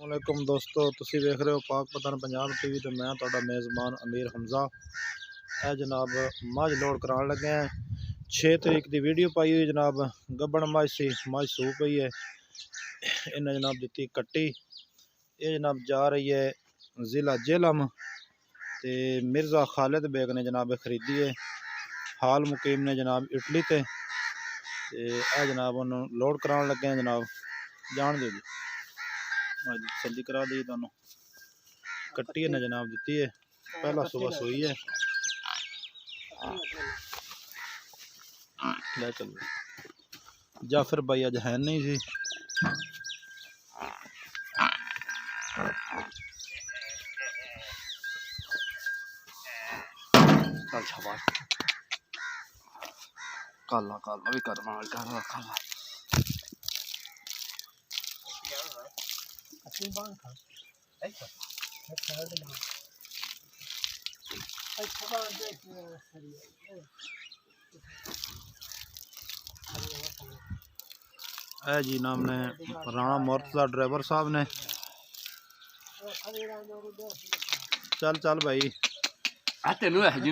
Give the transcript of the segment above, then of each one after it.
वालेकुम दोस्तों, तुसी देख रहे हो पाक पतन पंजाब टीवी तो मैं ਤੁਹਾਡਾ मेज़बान अमीर हमजा। है जनाब मझ लोड कराने लगे हैं। 6 तरीक की वीडियो पाई हुई जनाब। गब्बन मझ सी मझ सू पई है। इन्हें जनाब दी कट्टी। ये जनाब जा रही है ज़िला जेहलम ते मिर्ज़ा खालिद बेग ने जनाब खरीदी है। हाल मुकीम ने जनाब इटली ते जनाब उन्होंने लोड कराने लगे हैं जनाब। जान दो जी जल्दी करा दी दोनों। कट्टी ने जनाब दी है, पहला सुबह सोई है। ले चलो जाफिर भाई अज है नहीं सी। चल शाबाश काला काला भी करना काला काला है जी नाम ने राणा मुर्तज़ा ड्राइवर साहब ने। चल चल भाई तेन है जी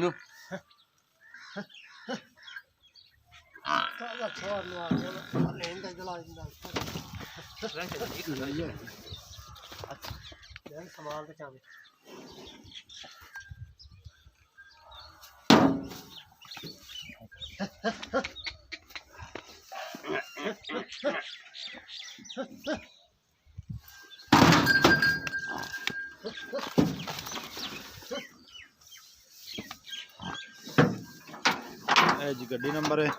जी गड्डी नंबर है।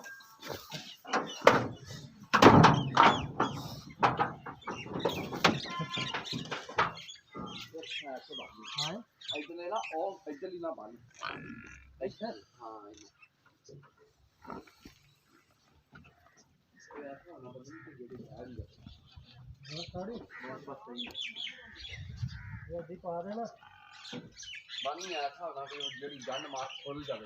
बन नहीं आया था जी गन मार खुल जाए।